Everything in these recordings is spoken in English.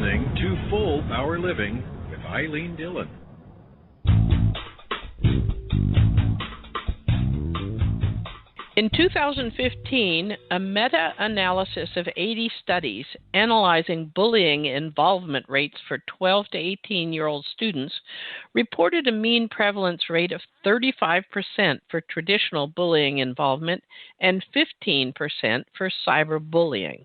listening to Full Power Living with Ilene Dillon. In 2015, a meta-analysis of 80 studies analyzing bullying involvement rates for 12 to 18-year-old students reported a mean prevalence rate of 35% for traditional bullying involvement and 15% for cyberbullying.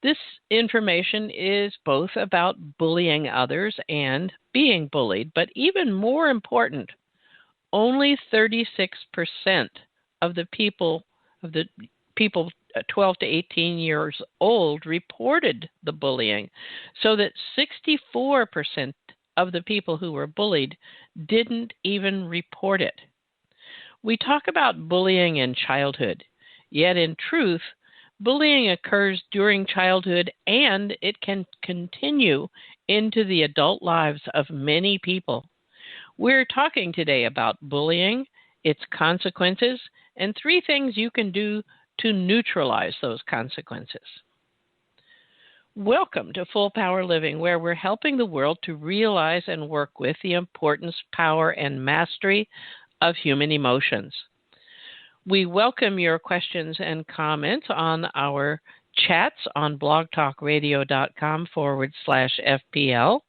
This information is both about bullying others and being bullied, but even more important, only 36% of the people 12 to 18 years old reported the bullying, so that 64% of the people who were bullied didn't even report it. We talk about bullying in childhood, yet in truth, bullying occurs during childhood and it can continue into the adult lives of many people. We're talking today about bullying, its consequences, and 3 things you can do to neutralize those consequences. Welcome to Full Power Living, where we're helping the world to realize and work with the importance, power, and mastery of human emotions. We welcome your questions and comments on our chats on blogtalkradio.com/FPL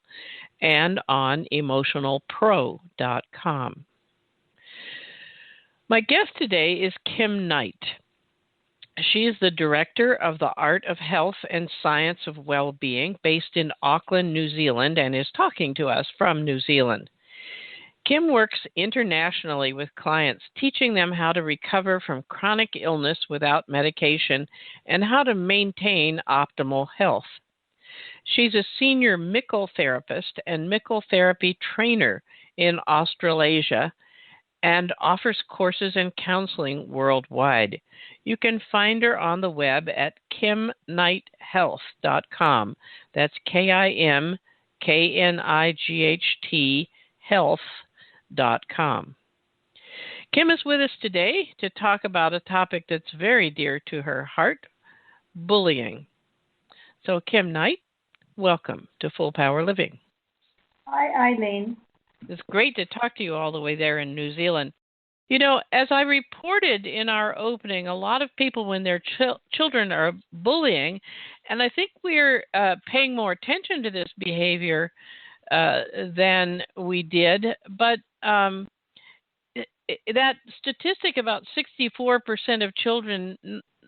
and on emotionalpro.com. My guest today is Kim Knight. She is the Director of the Art of Health and Science of Well-Being based in Auckland, New Zealand, and is talking to us from New Zealand. Kim works internationally with clients, teaching them how to recover from chronic illness without medication and how to maintain optimal health. She's a senior Mickle therapist and Mickle therapy trainer in Australasia and offers courses and counseling worldwide. You can find her on the web at kimknighthealth.com. That's KIMKNIGHT health.com. Kim is with us today to talk about a topic that's very dear to her heart, bullying. So, Kim Knight, welcome to Full Power Living. Hi, Ilene. It's great to talk to you all the way there in New Zealand. You know, as I reported in our opening, a lot of people, when their children are bullying, and I think we're paying more attention to this behavior than we did, but that statistic about 64% of children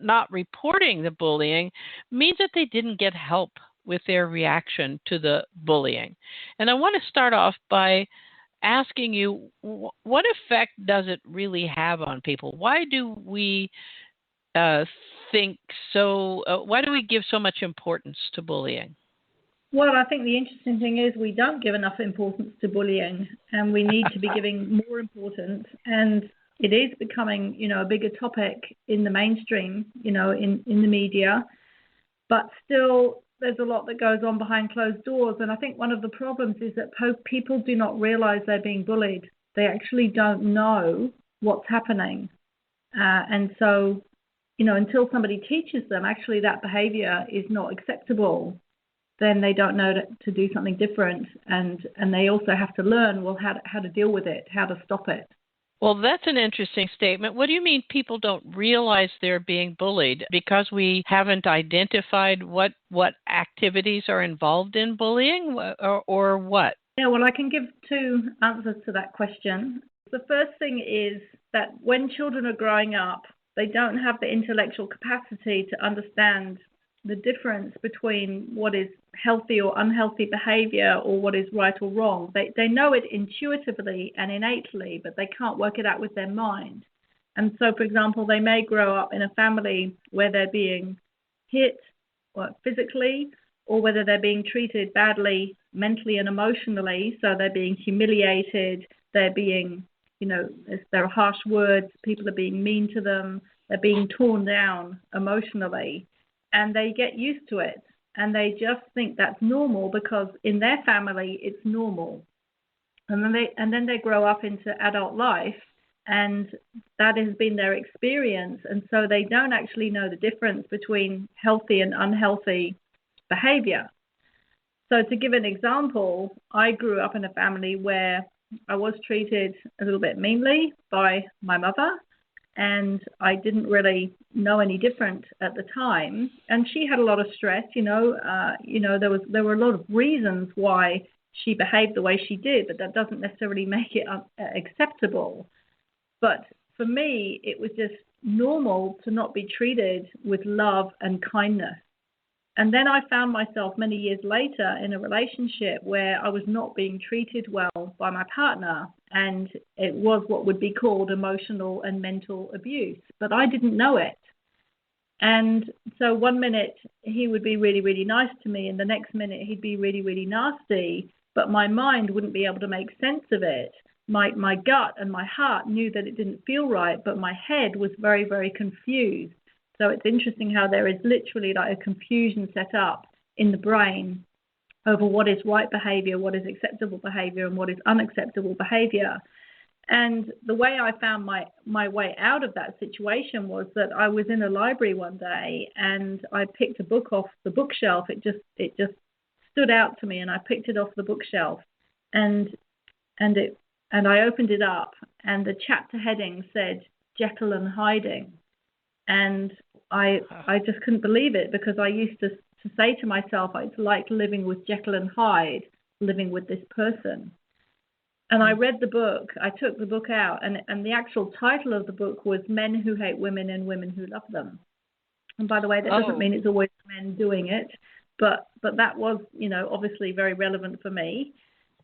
not reporting the bullying means that they didn't get help with their reaction to the bullying. And I want to start off by asking you, what effect does it really have on people? Why do we think so? Why do we give so much importance to bullying? Well, I think the interesting thing is we don't give enough importance to bullying, and we need to be giving more importance. And it is becoming, a bigger topic in the mainstream, in the media. But still, there's a lot that goes on behind closed doors. And I think one of the problems is that people do not realize they're being bullied. They actually don't know what's happening. And so, until somebody teaches them, actually that behavior is not acceptable, then they don't know to do something different. And they also have to learn, how to deal with it, how to stop it. Well, that's an interesting statement. What do you mean people don't realize they're being bullied? Because we haven't identified what activities are involved in bullying, or what? Yeah, well, I can give 2 answers to that question. The first thing is that when children are growing up, they don't have the intellectual capacity to understand the difference between what is healthy or unhealthy behavior or what is right or wrong. They know it intuitively and innately, but they can't work it out with their mind. And so, for example, they may grow up in a family where they're being hit physically, or whether they're being treated badly mentally and emotionally. So they're being humiliated, they're being, there are harsh words, people are being mean to them, they're being torn down emotionally. And they get used to it, and they just think that's normal because in their family it's normal. And then they grow up into adult life, and that has been their experience. And so they don't actually know the difference between healthy and unhealthy behavior. So to give an example, I grew up in a family where I was treated a little bit meanly by my mother, and I didn't really know any different at the time. And she had a lot of stress, there were a lot of reasons why she behaved the way she did, but that doesn't necessarily make it acceptable. But for me, it was just normal to not be treated with love and kindness. And then I found myself many years later in a relationship where I was not being treated well by my partner, and it was what would be called emotional and mental abuse, but I didn't know it. And so one minute he would be really, really nice to me, and the next minute he'd be really, really nasty, but my mind wouldn't be able to make sense of it. My gut and my heart knew that it didn't feel right, but my head was very, very confused. So it's interesting how there is literally like a confusion set up in the brain over what is right behavior, what is acceptable behavior, and what is unacceptable behavior. And the way I found my way out of that situation was that I was in a library one day and I picked a book off the bookshelf. It just stood out to me, and I picked it off the bookshelf, and I opened it up, and the chapter heading said Jekyll and Hiding. And I just couldn't believe it, because I used to say to myself, it's like living with Jekyll and Hyde, living with this person. And I read the book, I took the book out, and the actual title of the book was Men Who Hate Women and Women Who Love Them. And by the way, that doesn't mean it's always men doing it, but that was, obviously very relevant for me.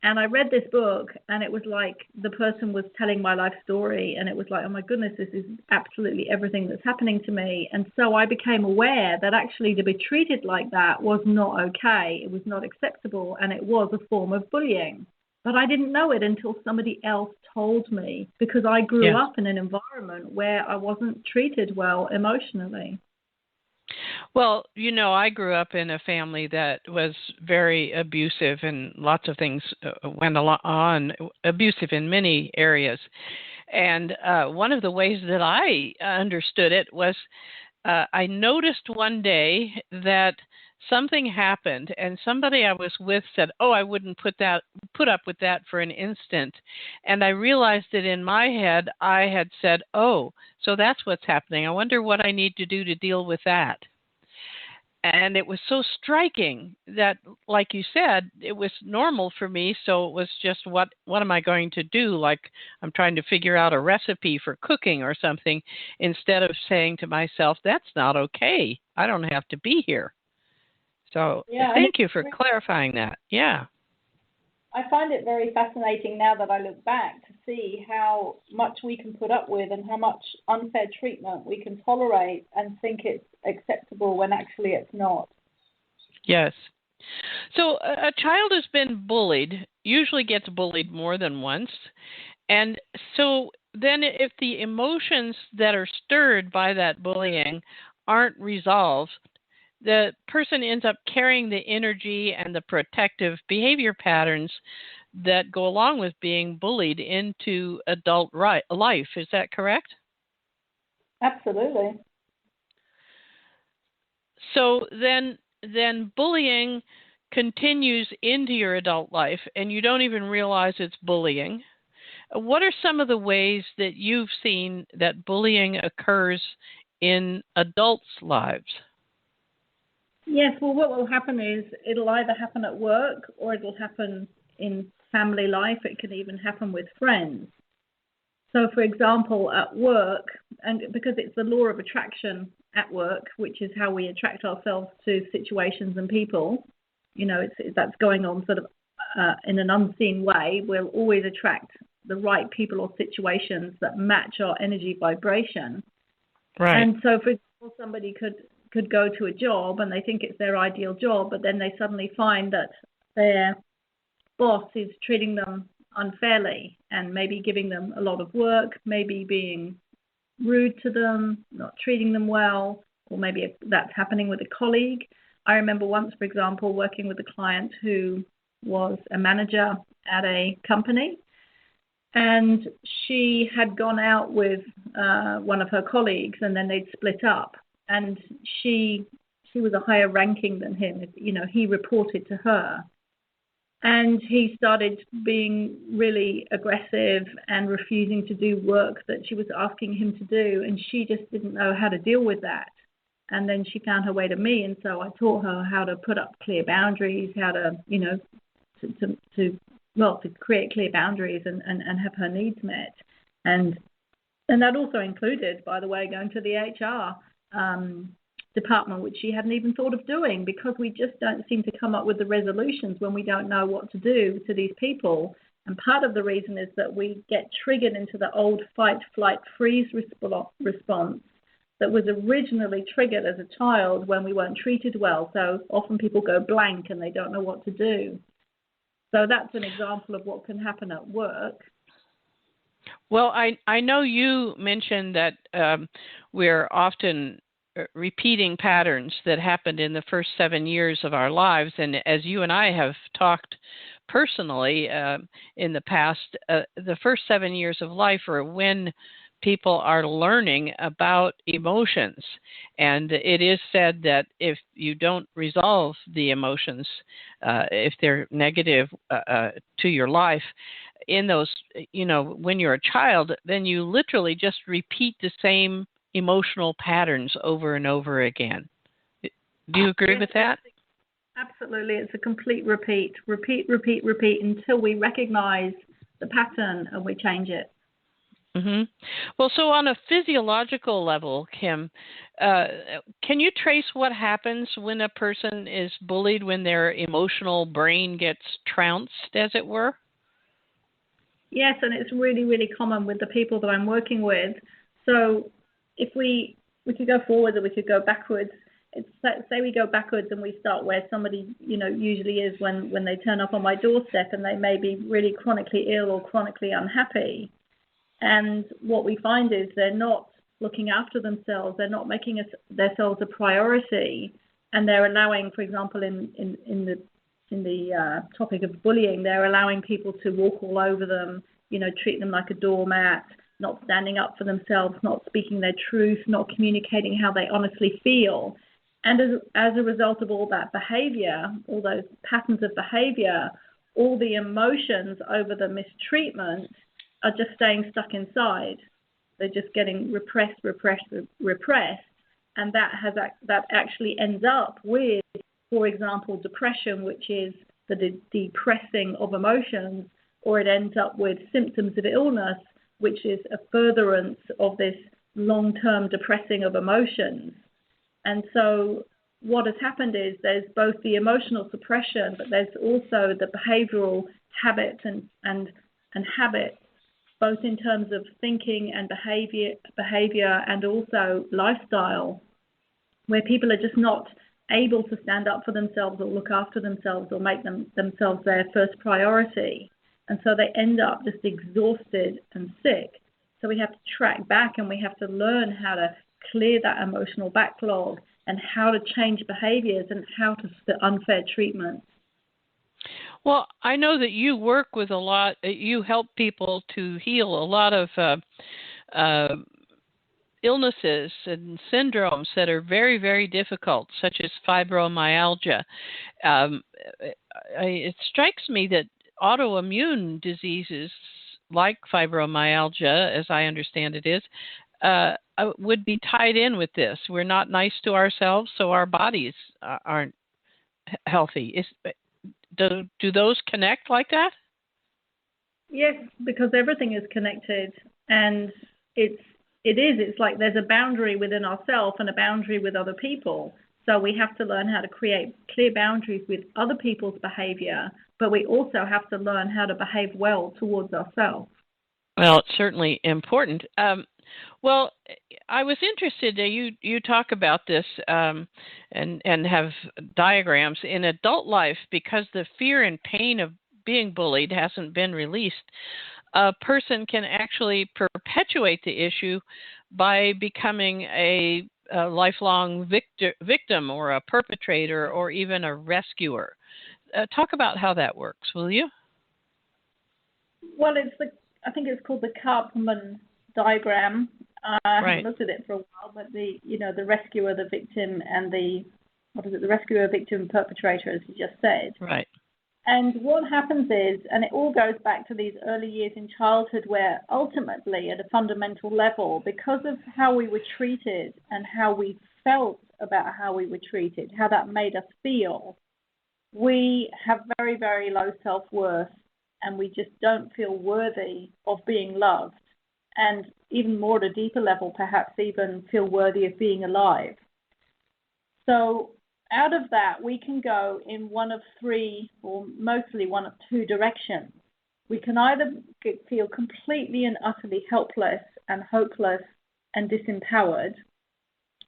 And I read this book, and it was like the person was telling my life story, and it was like, oh my goodness, this is absolutely everything that's happening to me. And so I became aware that actually to be treated like that was not okay. It was not acceptable, and it was a form of bullying. But I didn't know it until somebody else told me, because I grew up in an environment where I wasn't treated well emotionally. Well, I grew up in a family that was very abusive, and lots of things went on, abusive in many areas. And one of the ways that I understood it was I noticed one day that something happened, and somebody I was with said, "Oh, I wouldn't put up with that for an instant." And I realized that in my head I had said, "Oh, so that's what's happening. I wonder what I need to do to deal with that." And it was so striking that, like you said, it was normal for me. So it was just, what am I going to do? Like I'm trying to figure out a recipe for cooking or something, instead of saying to myself, that's not okay. I don't have to be here. So thank you for clarifying that. Yeah. I find it very fascinating now that I look back to see how much we can put up with and how much unfair treatment we can tolerate and think it's acceptable when actually it's not. Yes. So a child who's been bullied usually gets bullied more than once. And so then if the emotions that are stirred by that bullying aren't resolved, the person ends up carrying the energy and the protective behavior patterns that go along with being bullied into adult life. Is that correct? Absolutely. So then bullying continues into your adult life, and you don't even realize it's bullying. What are some of the ways that you've seen that bullying occurs in adults' lives? Yes, well, what will happen is it'll either happen at work or it'll happen in family life. It can even happen with friends. So, for example, at work, and because it's the law of attraction at work, which is how we attract ourselves to situations and people, that's going on sort of in an unseen way. We'll always attract the right people or situations that match our energy vibration. Right. And so, for example, somebody could go to a job and they think it's their ideal job, but then they suddenly find that their boss is treating them unfairly and maybe giving them a lot of work, maybe being rude to them, not treating them well, or maybe that's happening with a colleague. I remember once, for example, working with a client who was a manager at a company, and she had gone out with one of her colleagues, and then they'd split up. And she she was a higher ranking than him. He reported to her. And he started being really aggressive and refusing to do work that she was asking him to do. And she just didn't know how to deal with that. And then she found her way to me. And so I taught her how to put up clear boundaries, how to, to create clear boundaries and have her needs met. And that also included, by the way, going to the HR department, which she hadn't even thought of doing, because we just don't seem to come up with the resolutions when we don't know what to do to these people. And part of the reason is that we get triggered into the old fight, flight, freeze response that was originally triggered as a child when we weren't treated well. So often people go blank and they don't know what to do. So that's an example of what can happen at work. Well, I know you mentioned that we're often repeating patterns that happened in the first 7 years of our lives. And as you and I have talked personally in the past, the first 7 years of life are when people are learning about emotions. And it is said that if you don't resolve the emotions, if they're negative to your life, in those, when you're a child, then you literally just repeat the same emotional patterns over and over again. Do you agree with that? Absolutely. It's a complete repeat until we recognize the pattern and we change it. Mm-hmm. Well, so on a physiological level, Kim, can you trace what happens when a person is bullied, when their emotional brain gets trounced, as it were? Yes, and it's really, really common with the people that I'm working with. So if we could go forward or we could go backwards. Say we go backwards and we start where somebody, usually is when they turn up on my doorstep and they may be really chronically ill or chronically unhappy. And what we find is they're not looking after themselves. They're not making themselves a priority, and they're allowing, for example, in the topic of bullying, they're allowing people to walk all over them, treat them like a doormat, not standing up for themselves, not speaking their truth, not communicating how they honestly feel. And as a result of all that behavior, all those patterns of behavior, all the emotions over the mistreatment are just staying stuck inside. They're just getting repressed, and that actually ends up with, for example, depression, which is the depressing of emotions, or it ends up with symptoms of illness, which is a furtherance of this long-term depressing of emotions. And so what has happened is there's both the emotional suppression, but there's also the behavioral habits and habits, both in terms of thinking and behavior and also lifestyle, where people are just not able to stand up for themselves or look after themselves or make themselves their first priority. And so they end up just exhausted and sick. So we have to track back and we have to learn how to clear that emotional backlog and how to change behaviors and how to stop unfair treatment. Well, I know that you work with you help people to heal a lot of illnesses and syndromes that are very, very difficult, such as fibromyalgia. It strikes me that autoimmune diseases like fibromyalgia, as I understand it is, would be tied in with this. We're not nice to ourselves, so our bodies aren't healthy. Do those connect like that? Yes, because everything is connected, and it's like there's a boundary within ourselves and a boundary with other people. So we have to learn how to create clear boundaries with other people's behavior, but we also have to learn how to behave well towards ourselves. Well, it's certainly important. Well, I was interested. You talk about this and have diagrams in adult life, because the fear and pain of being bullied hasn't been released. A person can actually perpetuate the issue by becoming a lifelong victim or a perpetrator or even a rescuer. Talk about how that works, will you? Well, I think it's called the Karpman diagram. I haven't looked at it for a while, but the rescuer, the victim, and the the rescuer, victim, perpetrator, as you just said. Right. And what happens is, and it all goes back to these early years in childhood where ultimately at a fundamental level, because of how we were treated and how we felt about how we were treated, how that made us feel, we have very, very low self-worth, and we just don't feel worthy of being loved. And even more at a deeper level, perhaps even feel worthy of being alive. So out of that, we can go in one of three, or mostly one of two directions. We can either feel completely and utterly helpless and hopeless and disempowered,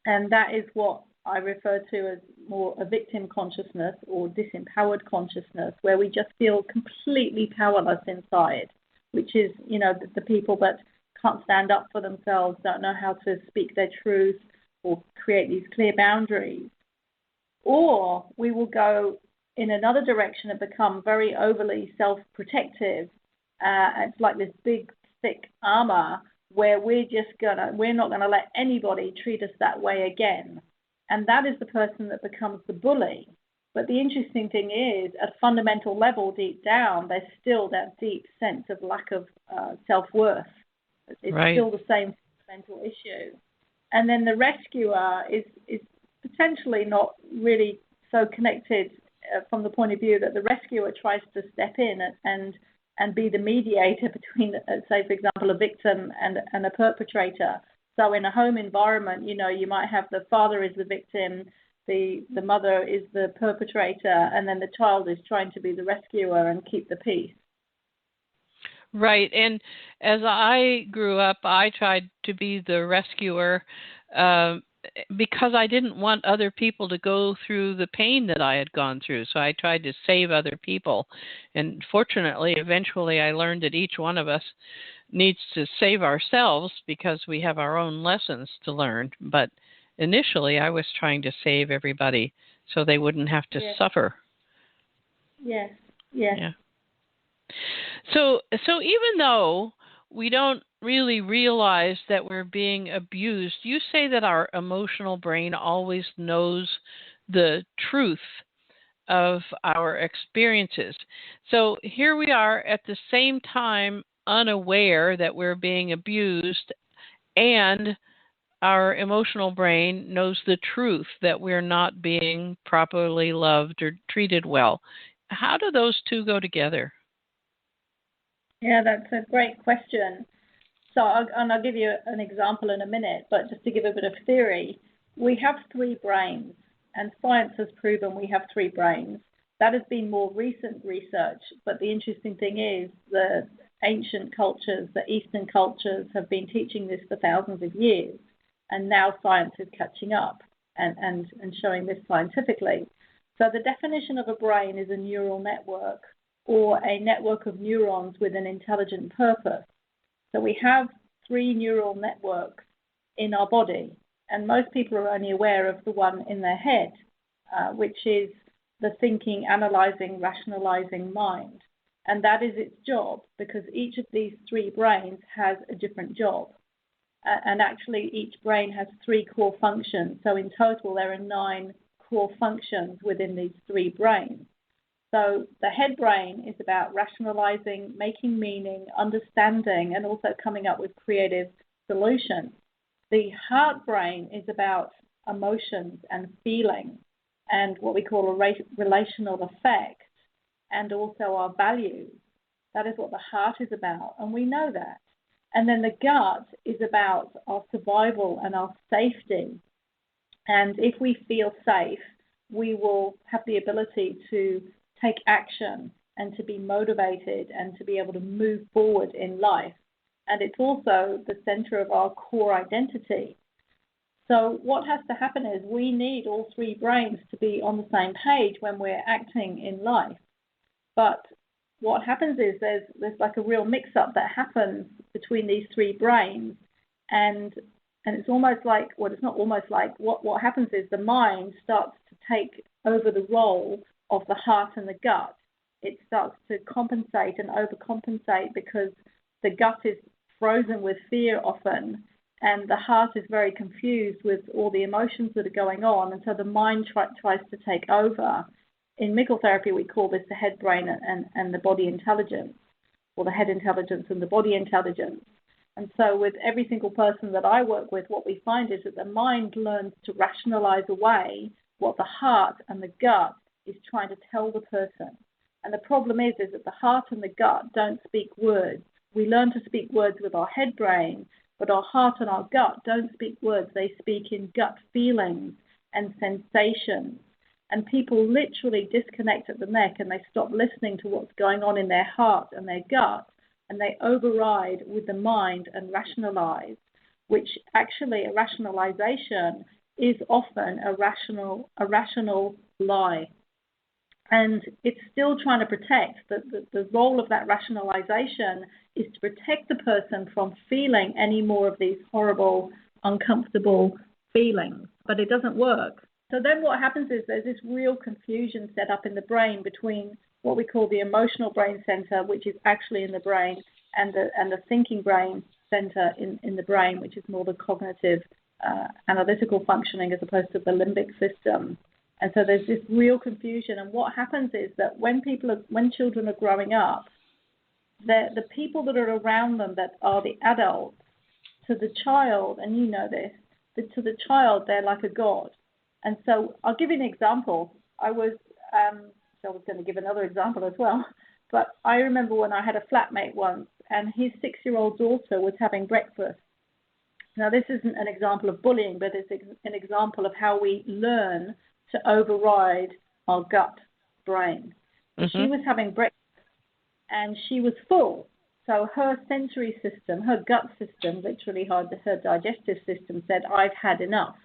and that is what I refer to as more a victim consciousness or disempowered consciousness, where we just feel completely powerless inside, which is, the people that can't stand up for themselves, don't know how to speak their truth or create these clear boundaries. Or we will go in another direction and become very overly self-protective. It's like this big, thick armor where we're not gonna let anybody treat us that way again. And that is the person that becomes the bully. But the interesting thing is, at a fundamental level, deep down, there's still that deep sense of lack of self-worth. It's right. still the same fundamental issue. And then the rescuer is potentially not really so connected from the point of view that the rescuer tries to step in and be the mediator between, say, for example, a victim and a perpetrator. So in a home environment, you might have the father is the victim, the mother is the perpetrator, and then the child is trying to be the rescuer and keep the peace. Right. And as I grew up, I tried to be the rescuer because I didn't want other people to go through the pain that I had gone through. So I tried to save other people. And fortunately, eventually I learned that each one of us needs to save ourselves because we have our own lessons to learn. But initially I was trying to save everybody so they wouldn't have to suffer. Yes. Yeah. So even though we don't really realize that we're being abused, you say that our emotional brain always knows the truth of our experiences. So here we are at the same time unaware that we're being abused, and our emotional brain knows the truth that we're not being properly loved or treated well. How do those two go together? Yeah, that's a great question. So I'll give you an example in a minute, but just to give a bit of theory, we have three brains, and science has proven we have three brains. That has been more recent research, but the interesting thing is the ancient cultures, the Eastern cultures, have been teaching this for thousands of years, and now science is catching up and showing this scientifically. So the definition of a brain is a neural network, or a network of neurons with an intelligent purpose. So we have three neural networks in our body, and most people are only aware of the one in their head, which is the thinking, analyzing, rationalizing mind. And that is its job, because each of these three brains has a different job. And actually, each brain has three core functions. So in total, there are 9 core functions within these three brains. So the head brain is about rationalizing, making meaning, understanding, and also coming up with creative solutions. The heart brain is about emotions and feeling and what we call a relational effect, and also our values. That is what the heart is about, and we know that. And then the gut is about our survival and our safety. And if we feel safe, we will have the ability to take action and to be motivated and to be able to move forward in life. And it's also the center of our core identity. So what has to happen is we need all three brains to be on the same page when we're acting in life. But what happens is there's like a real mix-up that happens between these three brains, and it's almost like, well, it's not almost like, what happens is the mind starts to take over the role of the heart and the gut. It starts to compensate and overcompensate because the gut is frozen with fear often, and the heart is very confused with all the emotions that are going on, and so the mind tries to take over. In Miggle therapy, we call this the head, brain, and the body intelligence, or the head intelligence and the body intelligence. And so with every single person that I work with, what we find is that the mind learns to rationalize away what the heart and the gut is trying to tell the person. And the problem is that the heart and the gut don't speak words. We learn to speak words with our head brain, but our heart and our gut don't speak words. They speak in gut feelings and sensations. And people literally disconnect at the neck and they stop listening to what's going on in their heart and their gut, and they override with the mind and rationalize, which actually a rationalization is often a rational lie. And it's still trying to protect. The role of that rationalization is to protect the person from feeling any more of these horrible, uncomfortable feelings. But it doesn't work. So then what happens is there's this real confusion set up in the brain between what we call the emotional brain center, which is actually in the brain, and the thinking brain center in the brain, which is more the cognitive, analytical functioning as opposed to the limbic system. And so there's this real confusion. And what happens is that when children are growing up, the people that are around them that are the adults, to the child, and you know this, to the child, they're like a god. And so I'll give you an example. I was going to give another example as well. But I remember when I had a flatmate once, and his 6-year-old daughter was having breakfast. Now, this isn't an example of bullying, but it's an example of how we learn to override our gut brain. Mm-hmm. She was having breakfast, and she was full. So her sensory system, her gut system, literally her digestive system, said, "I've had enough."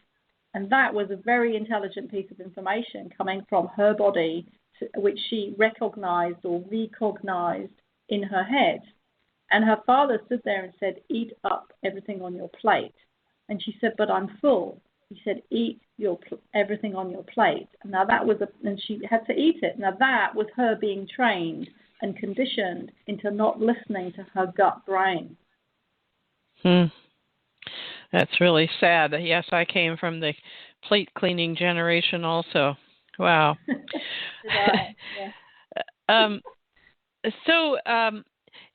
And that was a very intelligent piece of information coming from her body, which she recognized or recognized in her head. And her father stood there and said, "Eat up everything on your plate." And she said, "But I'm full." He said, "Eat everything on your plate." And now that was and she had to eat it. Now that was her being trained and conditioned into not listening to her gut brain. That's really sad. Yes, I came from the plate cleaning generation also. Wow. Yeah. So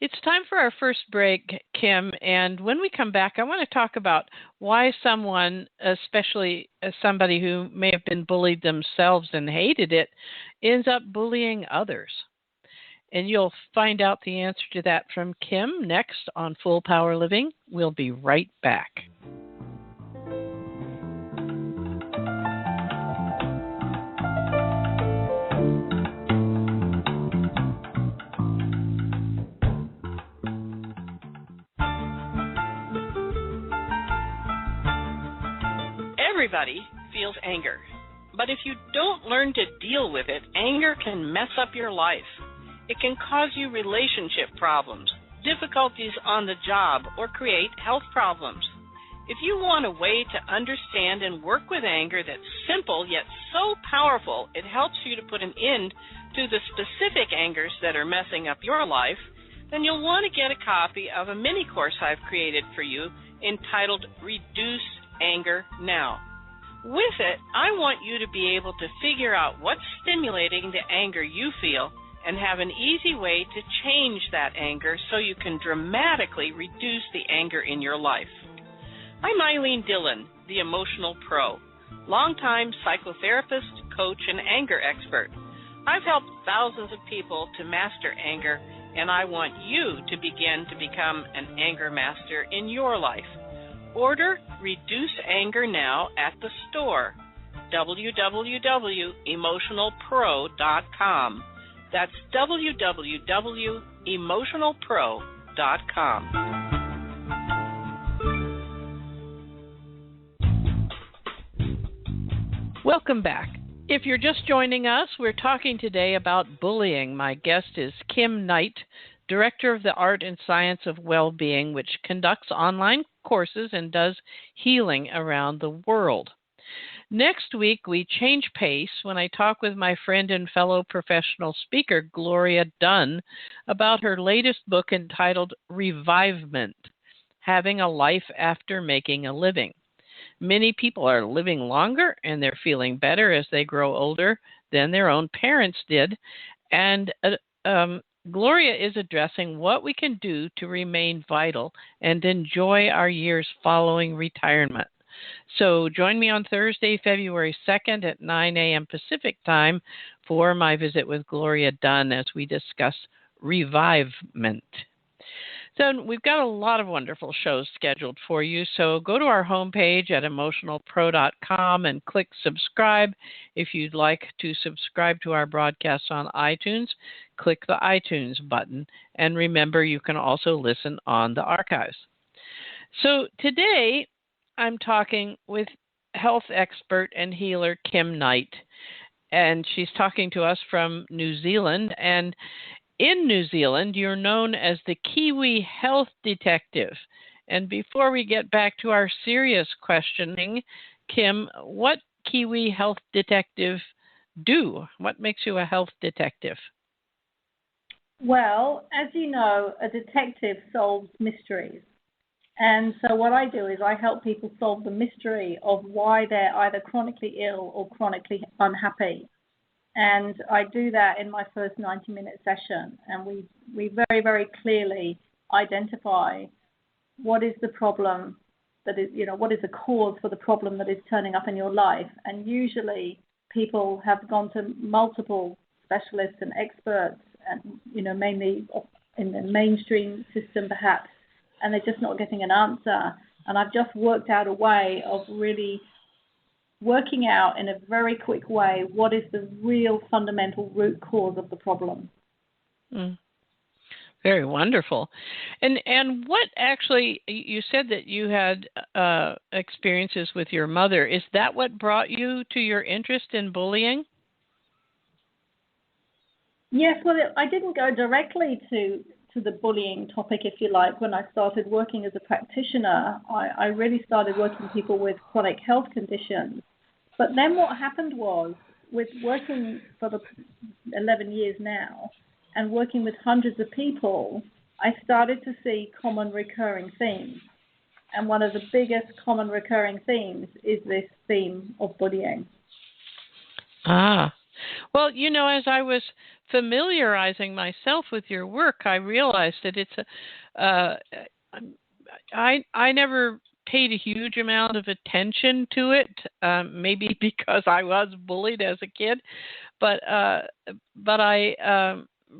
it's time for our first break, Kim. And when we come back, I want to talk about why someone, especially somebody who may have been bullied themselves and hated it, ends up bullying others. And you'll find out the answer to that from Kim next on Full Power Living. We'll be right back. Everybody feels anger, but if you don't learn to deal with it, anger can mess up your life. It can cause you relationship problems, difficulties on the job, or create health problems. If you want a way to understand and work with anger that's simple yet so powerful it helps you to put an end to the specific angers that are messing up your life, then you'll want to get a copy of a mini course I've created for you entitled Reduce Anger Now. With it, I want you to be able to figure out what's stimulating the anger you feel and have an easy way to change that anger so you can dramatically reduce the anger in your life. I'm Ilene Dillon, the Emotional Pro, longtime psychotherapist, coach, and anger expert. I've helped thousands of people to master anger, and I want you to begin to become an anger master in your life. Order Reduce Anger Now at the store, www.emotionalpro.com. That's www.emotionalpro.com. Welcome back. If you're just joining us, we're talking today about bullying. My guest is Kim Knight, Director of the Art and Science of Well-Being, which conducts online courses and does healing around the world. Next week, we change pace when I talk with my friend and fellow professional speaker, Gloria Dunn, about her latest book entitled Revivement, having a life after making a living. Many people are living longer and they're feeling better as they grow older than their own parents did. And Gloria is addressing what we can do to remain vital and enjoy our years following retirement. So join me on Thursday, February 2nd at 9 a.m. Pacific time for my visit with Gloria Dunn as we discuss revivement. So we've got a lot of wonderful shows scheduled for you. So go to our homepage at emotionalpro.com and click subscribe. If you'd like to subscribe to our broadcasts on iTunes, click the iTunes button. And remember, you can also listen on the archives. So today, I'm talking with health expert and healer Kim Knight, and she's talking to us from New Zealand. And in New Zealand, you're known as the Kiwi Health Detective. And before we get back to our serious questioning, Kim, what Kiwi Health Detective do? What makes you a health detective? Well, as you know, a detective solves mysteries. And so what I do is I help people solve the mystery of why they're either chronically ill or chronically unhappy. And I do that in my first 90-minute session. And we very, very clearly identify what is the problem that is, what is the cause for the problem that is turning up in your life. And usually people have gone to multiple specialists and experts, and, mainly in the mainstream system perhaps, and they're just not getting an answer. And I've just worked out a way of really working out in a very quick way what is the real fundamental root cause of the problem. Very wonderful. And what actually, you said that you had experiences with your mother. Is that what brought you to your interest in bullying? Yes, well, I didn't go directly to the bullying topic, if you like. When I started working as a practitioner, I really started working with people with chronic health conditions. But then what happened was, with working for the 11 years now and working with hundreds of people, I started to see common recurring themes. And one of the biggest common recurring themes is this theme of bullying. Well, as I was familiarizing myself with your work, I realized that it's I never paid a huge amount of attention to it, maybe because I was bullied as a kid, but I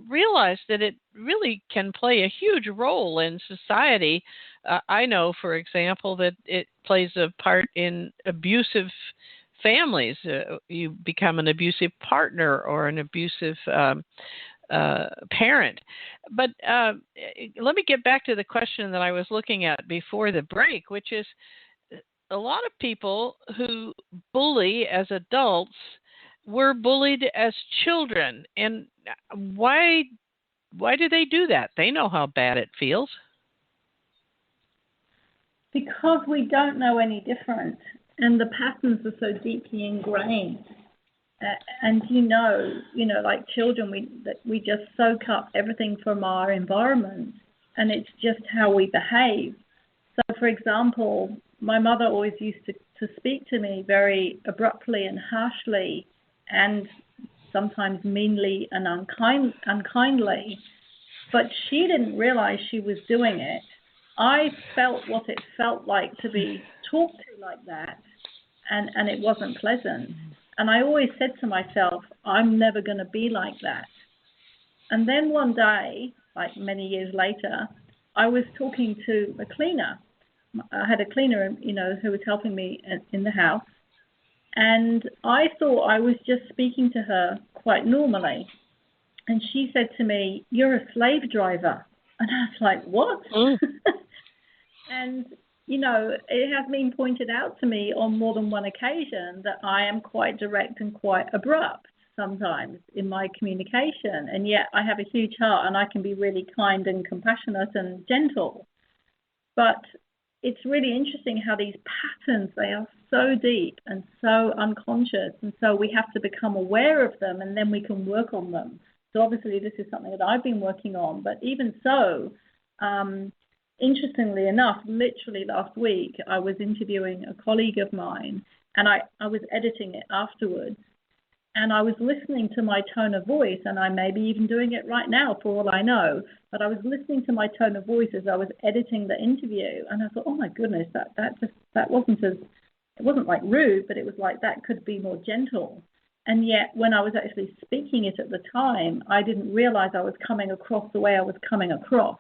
realized that it really can play a huge role in society. I know, for example, that it plays a part in abusive families. You become an abusive partner or an abusive parent. But let me get back to the question that I was looking at before the break, which is a lot of people who bully as adults were bullied as children. And why do they do that? They know how bad it feels. Because we don't know any different. And the patterns are so deeply ingrained. And like children, we just soak up everything from our environment, and it's just how we behave. So, for example, my mother always used to speak to me very abruptly and harshly, and sometimes meanly and unkindly, but she didn't realize she was doing it. I felt what it felt like to be talked to like that, and it wasn't pleasant. And I always said to myself, I'm never going to be like that. And then one day, like many years later, I was talking to a cleaner. I had a cleaner, who was helping me in the house. And I thought I was just speaking to her quite normally. And she said to me, "You're a slave driver." And I was like, "What?" And, it has been pointed out to me on more than one occasion that I am quite direct and quite abrupt sometimes in my communication. And yet I have a huge heart and I can be really kind and compassionate and gentle. But it's really interesting how these patterns, they are so deep and so unconscious. And so we have to become aware of them, and then we can work on them. So obviously this is something that I've been working on. But even so, interestingly enough, literally last week, I was interviewing a colleague of mine, and I was editing it afterwards. And I was listening to my tone of voice, and I may be even doing it right now for all I know, but I was listening to my tone of voice as I was editing the interview, and I thought, oh my goodness, that it wasn't like rude, but it was like that could be more gentle. And yet when I was actually speaking it at the time, I didn't realize I was coming across the way I was coming across.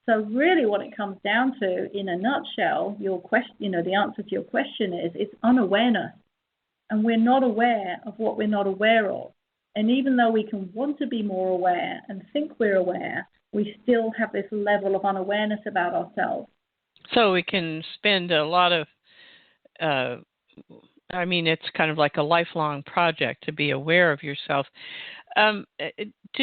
So really what it comes down to, in a nutshell, your question, the answer to your question is it's unawareness. And we're not aware of what we're not aware of. And even though we can want to be more aware and think we're aware, we still have this level of unawareness about ourselves. So we can spend a lot of, it's kind of like a lifelong project to be aware of yourself. To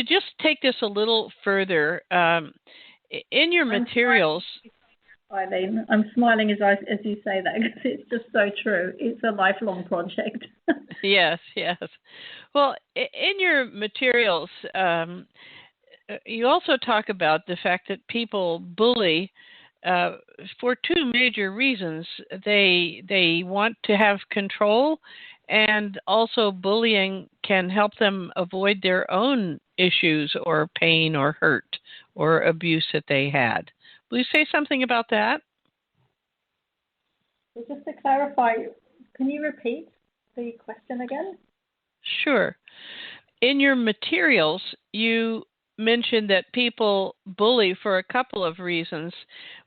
just take this a little further, in your materials... Eileen, I'm smiling as you say that because it's just so true. It's a lifelong project. Yes. Well, in your materials, you also talk about the fact that people bully for two major reasons. They want to have control, and also bullying can help them avoid their own issues or pain or hurt or abuse that they had. Will you say something about that? So just to clarify, can you repeat the question again? Sure. In your materials, you mentioned that people bully for a couple of reasons.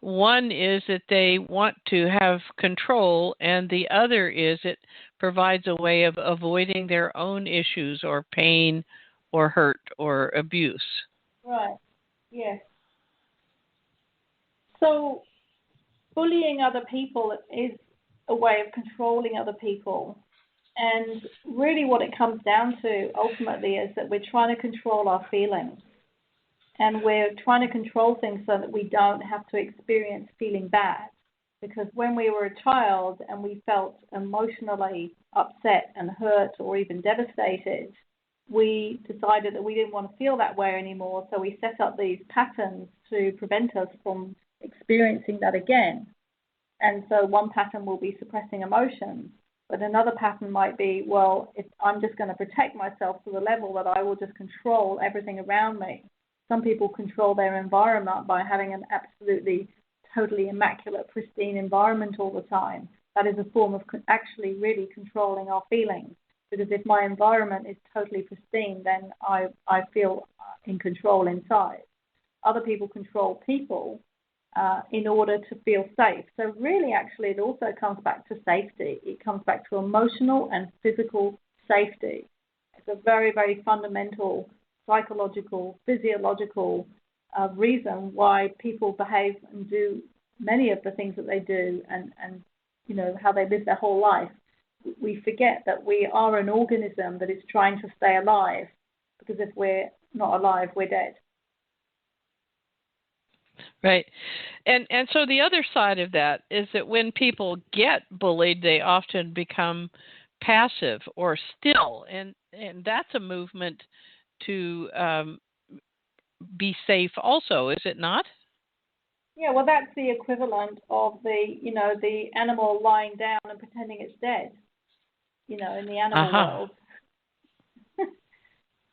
One is that they want to have control, and the other is it provides a way of avoiding their own issues or pain or hurt or abuse. Right, yes. So bullying other people is a way of controlling other people. And really what it comes down to ultimately is that we're trying to control our feelings. And we're trying to control things so that we don't have to experience feeling bad. Because when we were a child and we felt emotionally upset and hurt or even devastated, we decided that we didn't want to feel that way anymore. So we set up these patterns to prevent us from experiencing that again. And so one pattern will be suppressing emotions, but another pattern might be, well, if I'm just going to protect myself to the level that I will just control everything around me. Some people control their environment by having an absolutely, totally immaculate, pristine environment all the time. That is a form of actually really controlling our feelings, because if my environment is totally pristine, then I feel in control inside. Other people control people in order to feel safe. So really, actually, it also comes back to safety. It comes back to emotional and physical safety. It's a very, very fundamental psychological, physiological reason why people behave and do many of the things that they do and how they live their whole life. We forget that we are an organism that is trying to stay alive, because if we're not alive, we're dead. Right. And so the other side of that is that when people get bullied, they often become passive or still. And that's a movement to be safe also, is it not? Yeah, well, that's the equivalent of the animal lying down and pretending it's dead, in the animal world.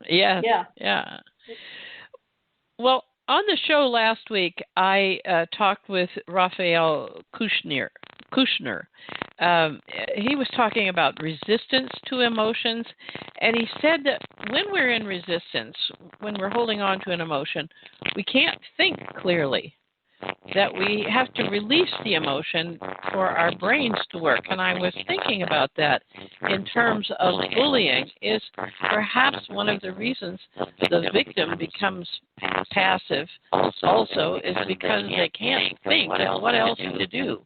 Yes. Yeah. Well, on the show last week, I talked with Raphael Kushner. He was talking about resistance to emotions, and he said that when we're in resistance, when we're holding on to an emotion, we can't think clearly, that we have to release the emotion for our brains to work. And I was thinking about that in terms of bullying is perhaps one of the reasons the victim becomes passive also is because they can't think of what else to do.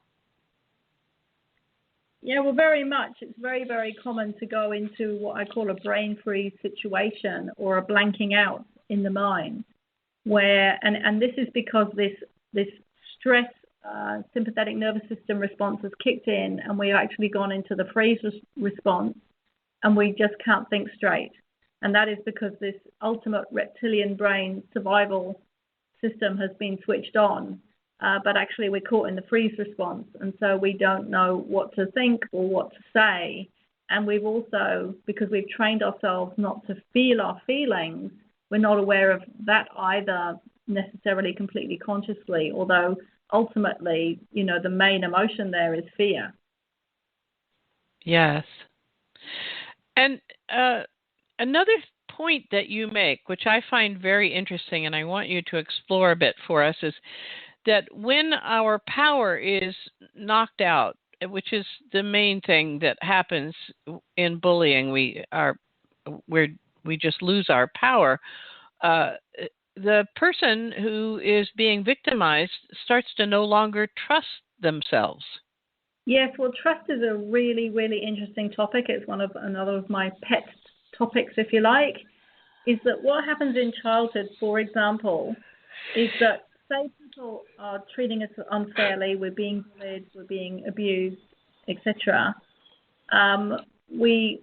Yeah, well, very much. It's very, very common to go into what I call a brain freeze situation or a blanking out in the mind, where, and this is because this stress sympathetic nervous system response has kicked in, and we've actually gone into the freeze response, and we just can't think straight. And that is because this ultimate reptilian brain survival system has been switched on. but actually we're caught in the freeze response, and so we don't know what to think or what to say. And we've also, because we've trained ourselves not to feel our feelings, we're not aware of that either necessarily completely consciously, although ultimately, the main emotion there is fear. Yes. And another point that you make, which I find very interesting, and I want you to explore a bit for us, is that when our power is knocked out, which is the main thing that happens in bullying, we just lose our power. The person who is being victimized starts to no longer trust themselves. Yes, well, trust is a really, really interesting topic. It's another of my pet topics, if you like, is that what happens in childhood, for example, is that say people are treating us unfairly, we're being bullied, we're being abused, etc. We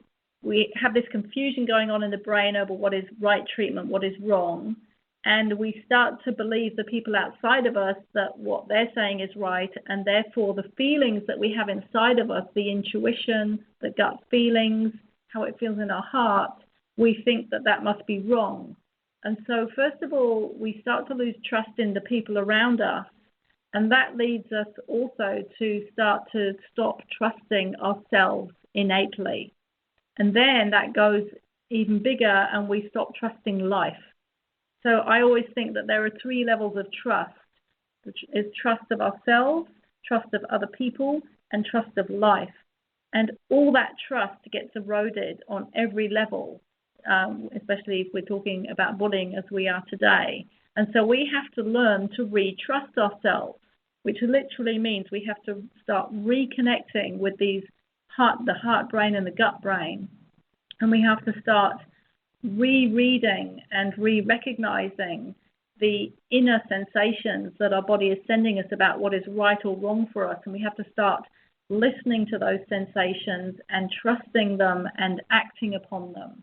have this confusion going on in the brain over what is right treatment, what is wrong, and we start to believe the people outside of us that what they're saying is right, and therefore the feelings that we have inside of us, the intuition, the gut feelings, how it feels in our heart, we think that must be wrong. And so first of all, we start to lose trust in the people around us, and that leads us also to start to stop trusting ourselves innately. And then that goes even bigger, and we stop trusting life. So I always think that there are 3 levels of trust, which is trust of ourselves, trust of other people, and trust of life. And all that trust gets eroded on every level, especially if we're talking about bullying as we are today. And so we have to learn to re-trust ourselves, which literally means we have to start reconnecting with the heart brain and the gut brain. And we have to start rereading and re-recognizing the inner sensations that our body is sending us about what is right or wrong for us. And we have to start listening to those sensations and trusting them and acting upon them,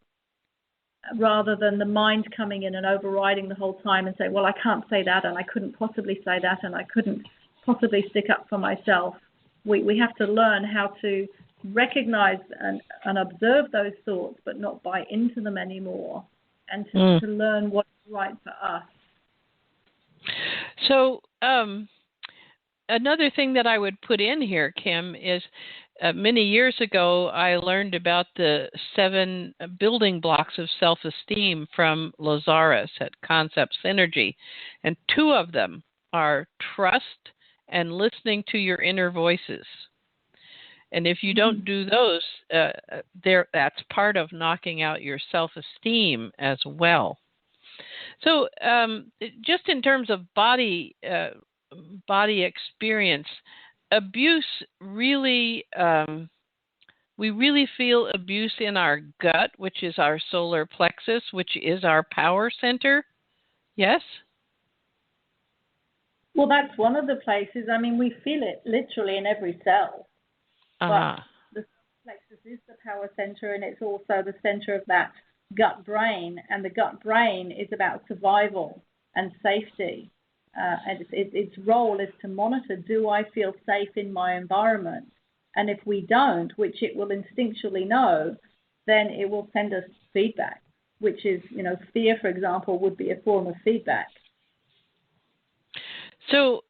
rather than the mind coming in and overriding the whole time and say, well, I can't say that, and I couldn't possibly say that, and I couldn't possibly stick up for myself. We have to learn how to recognize and observe those thoughts, but not buy into them anymore, and to learn what's right for us. So another thing that I would put in here, Kim, is many years ago I learned about the 7 building blocks of self-esteem from Lazarus at Concept Synergy, and 2 of them are trust and listening to your inner voices. And if you don't do those, that's part of knocking out your self-esteem as well. So just in terms of body experience, abuse really, we really feel abuse in our gut, which is our solar plexus, which is our power center. Yes? Well, that's one of the places. I mean, we feel it literally in every cell. But the plexus is the power center, and it's also the center of that gut brain. And the gut brain is about survival and safety. And its role is to monitor, do I feel safe in my environment? And if we don't, which it will instinctually know, then it will send us feedback, which is, fear, for example, would be a form of feedback. So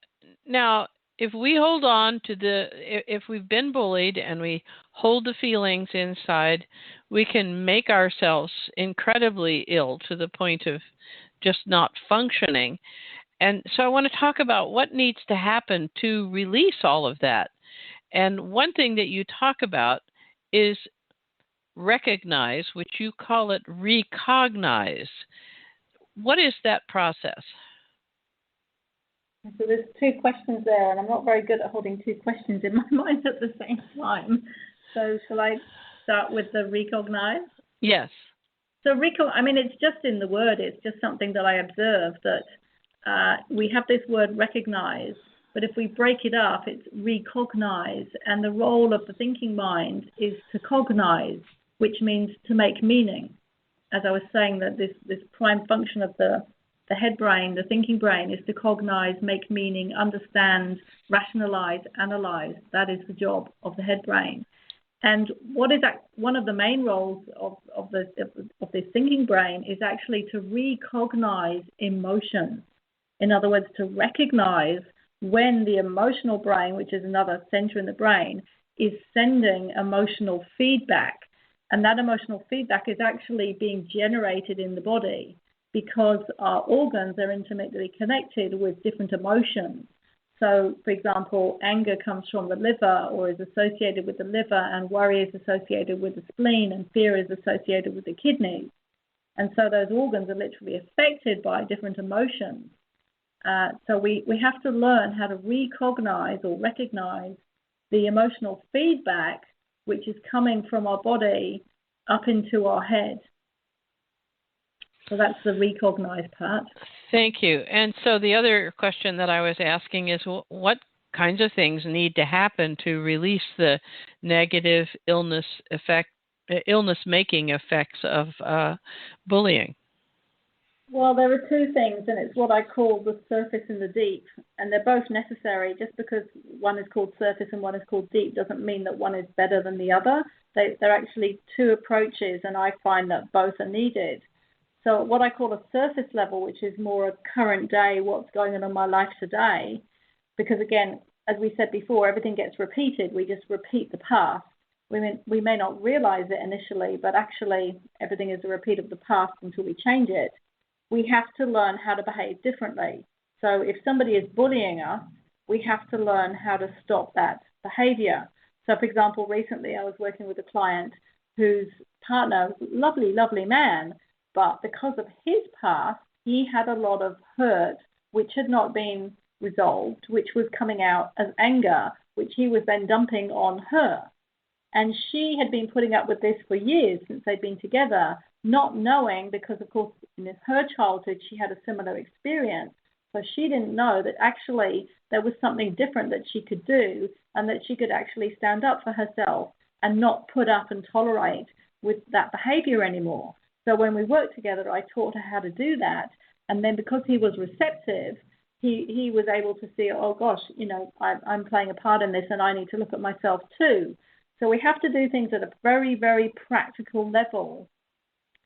now, if we hold on to if we've been bullied and we hold the feelings inside, we can make ourselves incredibly ill to the point of just not functioning. And so I want to talk about what needs to happen to release all of that. And one thing that you talk about is recognize, which you call it recognize. What is that process? So there's 2 questions there, and I'm not very good at holding 2 questions in my mind at the same time. So shall I start with the recognize? Yes. So it's just in the word. It's just something that I observed, that we have this word recognize, but if we break it up, it's recognize. And the role of the thinking mind is to cognize, which means to make meaning. As I was saying, that this prime function of the the head brain, the thinking brain, is to cognize, make meaning, understand, rationalize, analyze. That is the job of the head brain. And what is that? One of the main roles of this thinking brain is actually to recognize emotions. In other words, to recognize when the emotional brain, which is another center in the brain, is sending emotional feedback. And that emotional feedback is actually being generated in the body because our organs are intimately connected with different emotions. So, for example, anger comes from the liver or is associated with the liver, and worry is associated with the spleen, and fear is associated with the kidneys. And so those organs are literally affected by different emotions. So we have to learn how to recognize or recognize the emotional feedback which is coming from our body up into our head. So that's the recognize part. Thank you. And so the other question that I was asking is, what kinds of things need to happen to release the negative illness-making effects of bullying? Well, there are two things, and it's what I call the surface and the deep, and they're both necessary. Just because one is called surface and one is called deep doesn't mean that one is better than the other. They're actually two approaches, and I find that both are needed. So what I call a surface level, which is more a current day, what's going on in my life today, because again, as we said before, everything gets repeated. We just repeat the past. We may not realize it initially, but actually everything is a repeat of the past until we change it. We have to learn how to behave differently. So if somebody is bullying us, we have to learn how to stop that behavior. So, for example, recently I was working with a client whose partner was a lovely, lovely man, but because of his past, he had a lot of hurt which had not been resolved, which was coming out as anger, which he was then dumping on her. And she had been putting up with this for years since they'd been together, not knowing, because of course in her childhood she had a similar experience. So she didn't know that actually there was something different that she could do, and that she could actually stand up for herself and not put up and tolerate with that behavior anymore. So when we worked together, I taught her how to do that. And then because he was receptive, he was able to see, oh gosh, I'm playing a part in this and I need to look at myself too. So we have to do things at a very, very practical level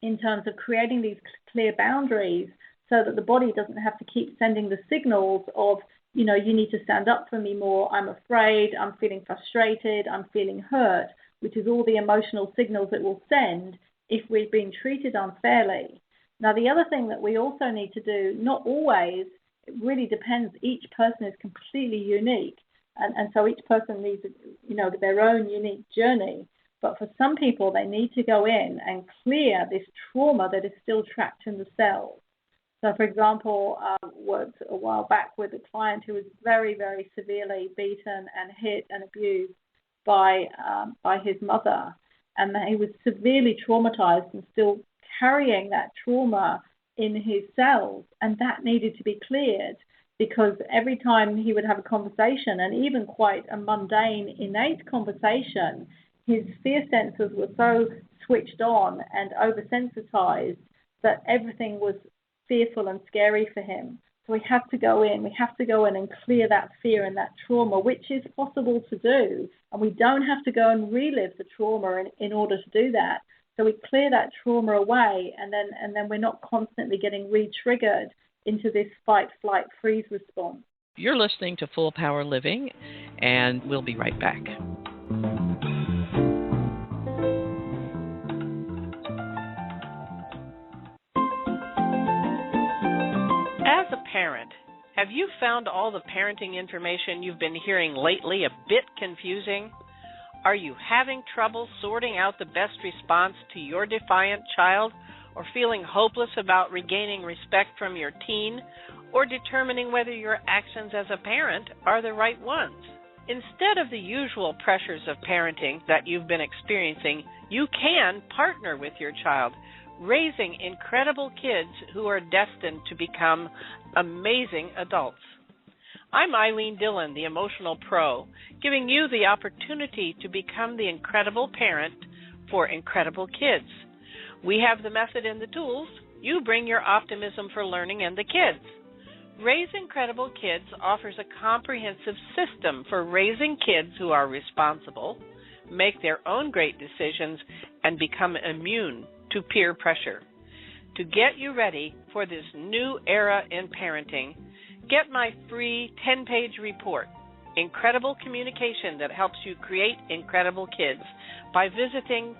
in terms of creating these clear boundaries so that the body doesn't have to keep sending the signals of, you need to stand up for me more, I'm afraid, I'm feeling frustrated, I'm feeling hurt, which is all the emotional signals it will send if we've been treated unfairly. Now, the other thing that we also need to do, not always, it really depends, each person is completely unique. And so each person needs, their own unique journey. But for some people, they need to go in and clear this trauma that is still trapped in the cells. So, for example, I worked a while back with a client who was very, very severely beaten and hit and abused by his mother. And he was severely traumatized and still carrying that trauma in his cells. And that needed to be cleared, because every time he would have a conversation, and even quite a mundane, innate conversation, his fear sensors were so switched on and oversensitized that everything was fearful and scary for him. So we have to go in and clear that fear and that trauma, which is possible to do. And we don't have to go and relive the trauma in order to do that. So we clear that trauma away, and then we're not constantly getting re-triggered into this fight, flight, freeze response. You're listening to Full Power Living, and we'll be right back. As a parent, have you found all the parenting information you've been hearing lately a bit confusing? Are you having trouble sorting out the best response to your defiant child, or feeling hopeless about regaining respect from your teen, or determining whether your actions as a parent are the right ones? Instead of the usual pressures of parenting that you've been experiencing, you can partner with your child, raising incredible kids who are destined to become amazing adults. I'm Ilene Dillon, the Emotional Pro, giving you the opportunity to become the incredible parent for incredible kids. We have the method and the tools You bring your optimism for learning and the kids. Raise Incredible Kids offers a comprehensive system for raising kids who are responsible, make their own great decisions, and become immune to peer pressure. To get you ready for this new era in parenting, get my free 10-page report, Incredible Communication that helps you create incredible kids, by visiting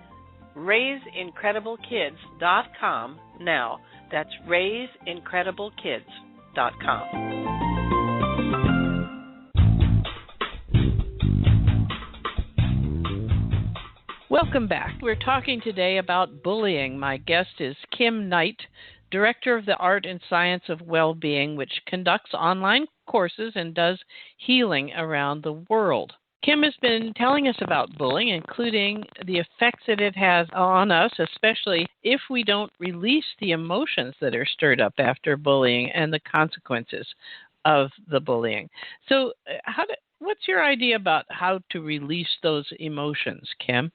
raiseincrediblekids.com now. That's raiseincrediblekids.com. Welcome back. We're talking today about bullying. My guest is Kim Knight, Director of the Art and Science of Well-Being, which conducts online courses and does healing around the world. Kim has been telling us about bullying, including the effects that it has on us, especially if we don't release the emotions that are stirred up after bullying and the consequences of the bullying. So what's your idea about how to release those emotions, Kim?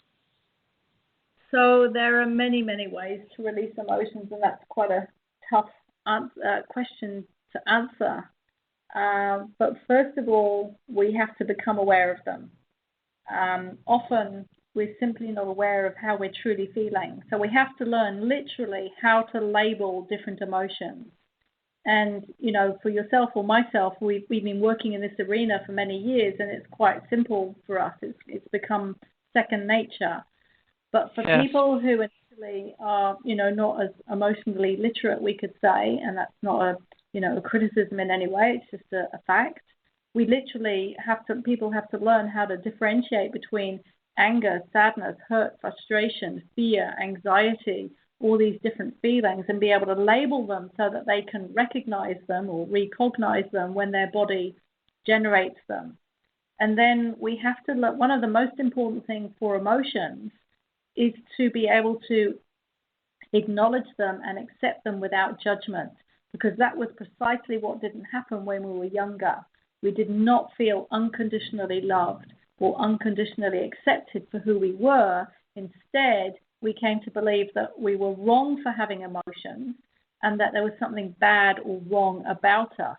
So there are many, many ways to release emotions, and that's quite a tough question to answer. But first of all, we have to become aware of them. Often we're simply not aware of how we're truly feeling. So we have to learn literally how to label different emotions. And, for yourself or myself, we've been working in this arena for many years, and it's quite simple for us. It's become second nature. But for people who initially are, not as emotionally literate, we could say, and that's not a criticism in any way, it's just a fact. We literally people have to learn how to differentiate between anger, sadness, hurt, frustration, fear, anxiety, all these different feelings, and be able to label them so that they can recognize them or recognize them when their body generates them. And then we have to look, one of the most important things for emotions is to be able to acknowledge them and accept them without judgment, because that was precisely what didn't happen when we were younger. We did not feel unconditionally loved or unconditionally accepted for who we were. Instead, we came to believe that we were wrong for having emotions and that there was something bad or wrong about us.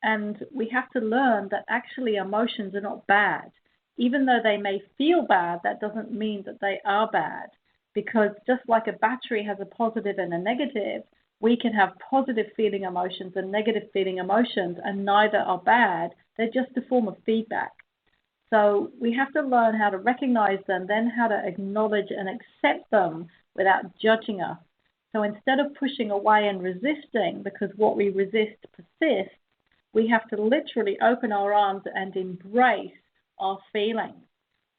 And we have to learn that actually emotions are not bad. Even though they may feel bad, that doesn't mean that they are bad, because just like a battery has a positive and a negative, we can have positive feeling emotions and negative feeling emotions, and neither are bad. They're just a form of feedback. So we have to learn how to recognize them, then how to acknowledge and accept them without judging us. So instead of pushing away and resisting, because what we resist persists, we have to literally open our arms and embrace our feelings.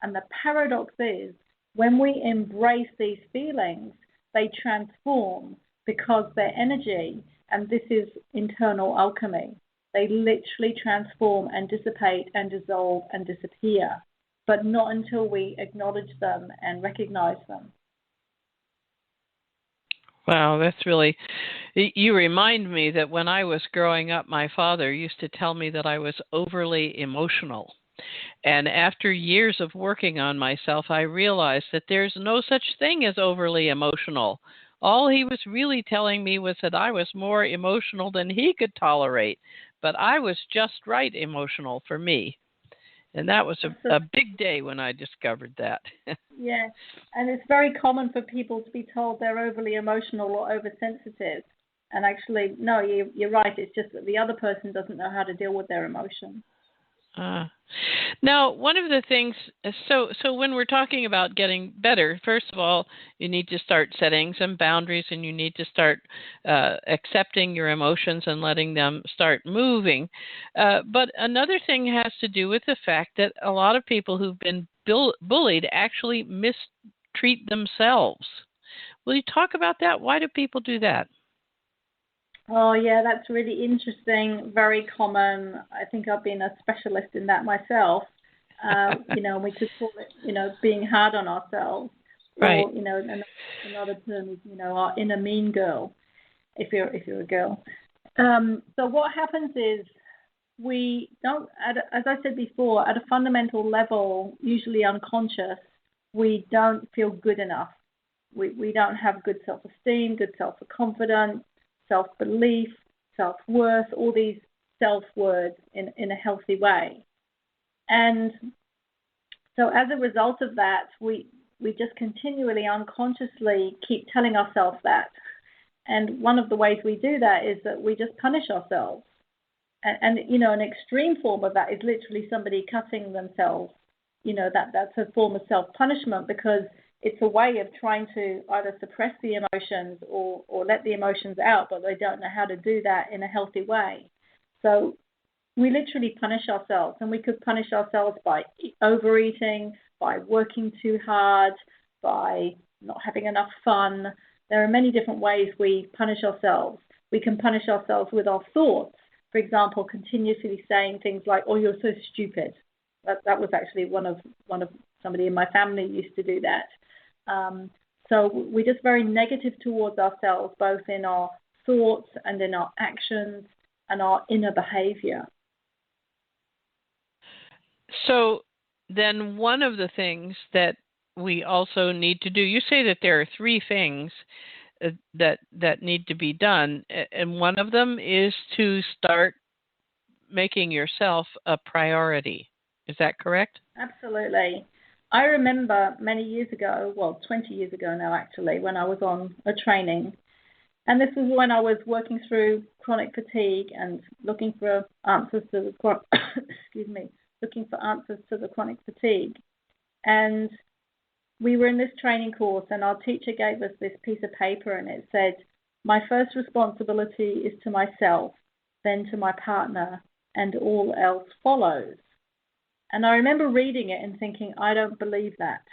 And the paradox is, when we embrace these feelings, they transform because their energy, and this is internal alchemy, they literally transform and dissipate and dissolve and disappear, but not until we acknowledge them and recognize them. Wow, that's really, you remind me that when I was growing up, my father used to tell me that I was overly emotional. And after years of working on myself, I realized that there's no such thing as overly emotional. All he was really telling me was that I was more emotional than he could tolerate, but I was just right emotional for me. And that was a big day when I discovered that. Yeah, and it's very common for people to be told they're overly emotional or oversensitive. And actually, no, you're right. It's just that the other person doesn't know how to deal with their emotions. Now, one of the things, so when we're talking about getting better, first of all, you need to start setting some boundaries, and you need to start accepting your emotions and letting them start moving. But another thing has to do with the fact that a lot of people who've been bullied actually mistreat themselves. Will you talk about that? Why do people do that? Oh, yeah, that's really interesting, very common. I think I've been a specialist in that myself. We could call it, being hard on ourselves. Right. Or, another term is, our inner mean girl, if you're a girl. So what happens is we don't, as I said before, at a fundamental level, usually unconscious, we don't feel good enough. We don't have good self-esteem, good self-confidence, self-belief, self-worth, all these self-words in a healthy way. And so as a result of that, we just continually unconsciously keep telling ourselves that. And one of the ways we do that is that we just punish ourselves. And an extreme form of that is literally somebody cutting themselves. That's a form of self-punishment, because it's a way of trying to either suppress the emotions or let the emotions out, but they don't know how to do that in a healthy way. So we literally punish ourselves, and we could punish ourselves by overeating, by working too hard, by not having enough fun. There are many different ways we punish ourselves. We can punish ourselves with our thoughts. For example, continuously saying things like, "Oh, you're so stupid." That was actually one of somebody in my family used to do that. So we're just very negative towards ourselves, both in our thoughts and in our actions and our inner behavior. So then one of the things that we also need to do, you say that there are three things that need to be done, and one of them is to start making yourself a priority. Is that correct? Absolutely. I remember many years ago, 20 years ago now actually, when I was on a training, and this was when I was working through chronic fatigue and looking for answers to the looking for answers to the chronic fatigue. And we were in this training course, and our teacher gave us this piece of paper, and it said, "My first responsibility is to myself, then to my partner, and all else follows." And I remember reading it and thinking, I don't believe that.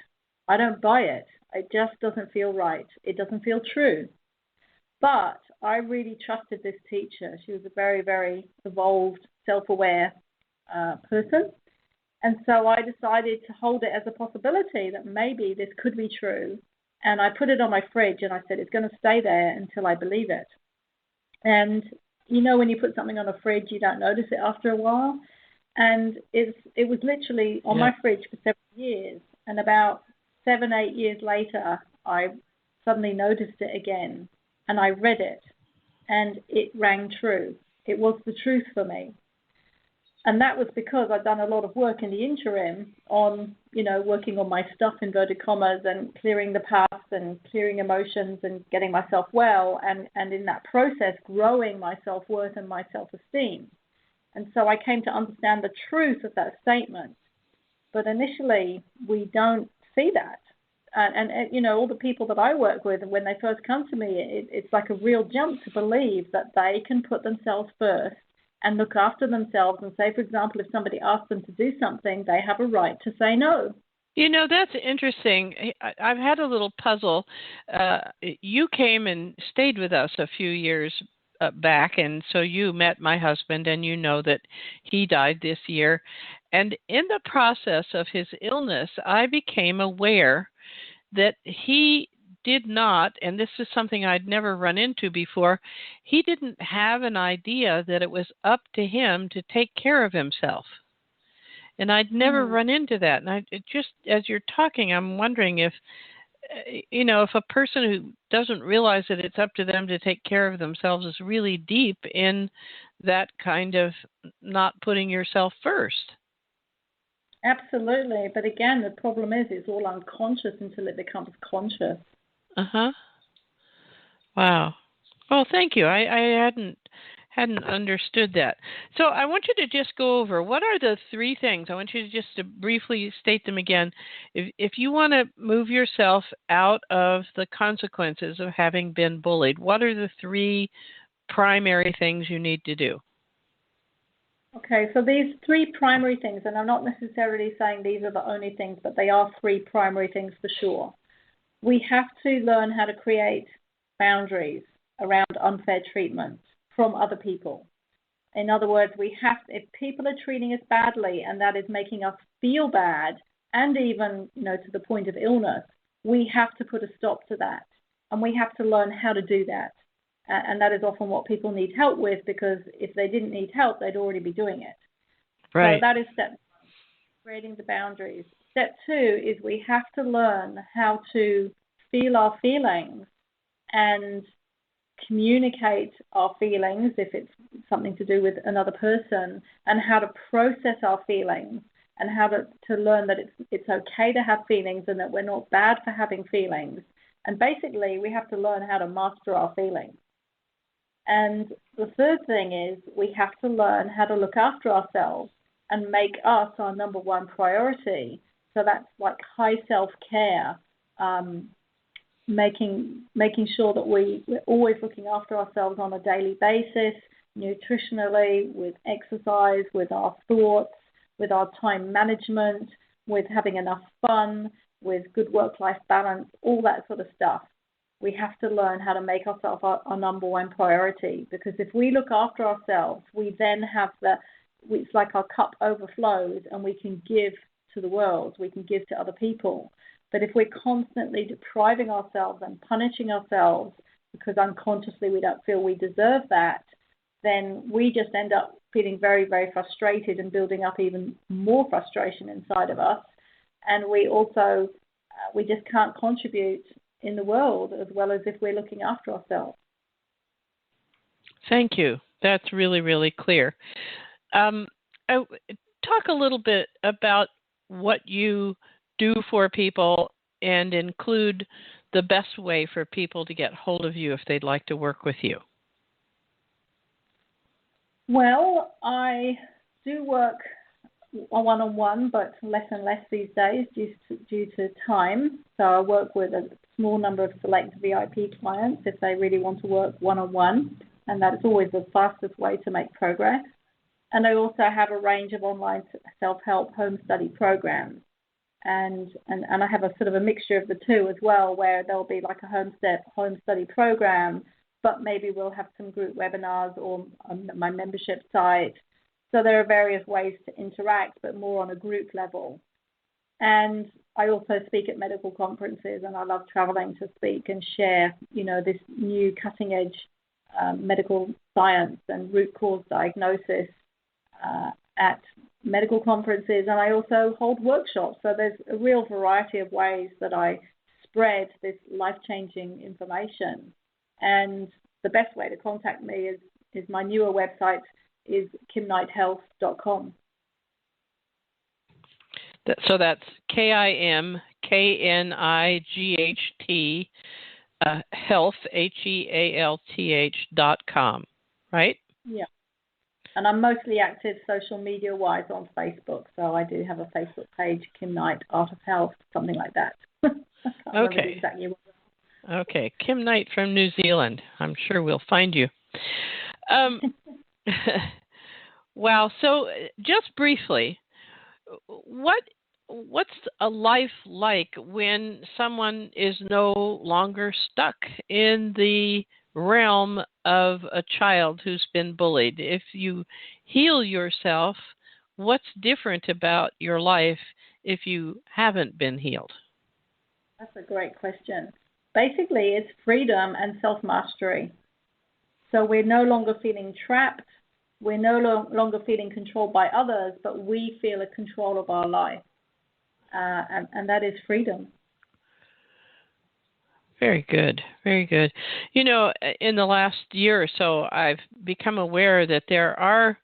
I don't buy it. It just doesn't feel right. It doesn't feel true. But I really trusted this teacher. She was a very, very evolved, self-aware person. And so I decided to hold it as a possibility that maybe this could be true. And I put it on my fridge, and I said, it's going to stay there until I believe it. And when you put something on a fridge, you don't notice it after a while. And it was literally on my fridge for several years. And about 7-8 years later, I suddenly noticed it again. And I read it. And it rang true. It was the truth for me. And that was because I'd done a lot of work in the interim on, working on my stuff, inverted commas, and clearing the past and clearing emotions and getting myself well. And in that process, growing my self-worth and my self-esteem. And so I came to understand the truth of that statement. But initially, we don't see that. And all the people that I work with, when they first come to me, it's like a real jump to believe that they can put themselves first and look after themselves and say, for example, if somebody asks them to do something, they have a right to say no. That's interesting. I've had a little puzzle. You came and stayed with us a few years back, and so you met my husband, and you know that he died this year. And in the process of his illness, I became aware that he did not, and this is something I'd never run into before, he didn't have an idea that it was up to him to take care of himself. And I'd never run into that. And it just, as you're talking, I'm wondering if a person who doesn't realize that it's up to them to take care of themselves is really deep in that kind of not putting yourself first. Absolutely. But again, the problem is it's all unconscious until it becomes conscious. Uh-huh. Wow. Well, thank you. I hadn't understood that. So I want you to just go over, what are the three things? I want you to just briefly state them again. If you want to move yourself out of the consequences of having been bullied, what are the three primary things you need to do? Okay, so these three primary things, and I'm not necessarily saying these are the only things, but they are three primary things for sure. We have to learn how to create boundaries around unfair treatment from other people. In other words, if people are treating us badly and that is making us feel bad, and even to the point of illness, we have to put a stop to that, and we have to learn how to do that. And that is often what people need help with, because if they didn't need help, they'd already be doing it. Right. So that is step one, creating the boundaries. Step two is we have to learn how to feel our feelings and communicate our feelings if it's something to do with another person, and how to process our feelings, and how to learn that it's okay to have feelings and that we're not bad for having feelings. And basically, we have to learn how to master our feelings. And the third thing is we have to learn how to look after ourselves and make us our number one priority. So that's like high self-care, making sure that we're always looking after ourselves on a daily basis, nutritionally, with exercise, with our thoughts, with our time management, with having enough fun, with good work-life balance, all that sort of stuff. We have to learn how to make ourselves our number one priority, because if we look after ourselves, we then have it's like our cup overflows and we can give to the world, we can give to other people. But if we're constantly depriving ourselves and punishing ourselves because unconsciously we don't feel we deserve that, then we just end up feeling very, very frustrated and building up even more frustration inside of us. And we also, we just can't contribute in the world as well as if we're looking after ourselves. Thank you. That's really, really clear. Talk a little bit about what you do for people and include the best way for people to get hold of you if they'd like to work with you. Well, I do work one-on-one, but less and less these days due to time. So I work with a small number of select VIP clients if they really want to work one-on-one, and that's always the fastest way to make progress. And I also have a range of online self-help home study programs. And I have a sort of a mixture of the two as well, where there'll be like a home study program, but maybe we'll have some group webinars or on my membership site. So there are various ways to interact, but more on a group level. And I also speak at medical conferences, and I love traveling to speak and share, this new cutting edge medical science and root cause diagnosis at medical conferences. And I also hold workshops. So there's a real variety of ways that I spread this life-changing information. And the best way to contact me is my newer website is kimknighthealth.com. So that's KIMKNIGHT health HEALTH.com, right? Yeah. And I'm mostly active social media-wise on Facebook. So I do have a Facebook page, Kim Knight Art of Health, something like that. Okay. Exactly what. Okay, Kim Knight from New Zealand. I'm sure we'll find you. Wow. So just briefly, what's a life like when someone is no longer stuck in the realm of a child who's been bullied? If you heal yourself, what's different about your life if you haven't been healed? That's a great question. Basically, it's freedom and self-mastery. So we're no longer feeling trapped. We're no longer feeling controlled by others, but we feel a control of our life. And that is freedom. Very good. Very good. In the last year or so, I've become aware that there are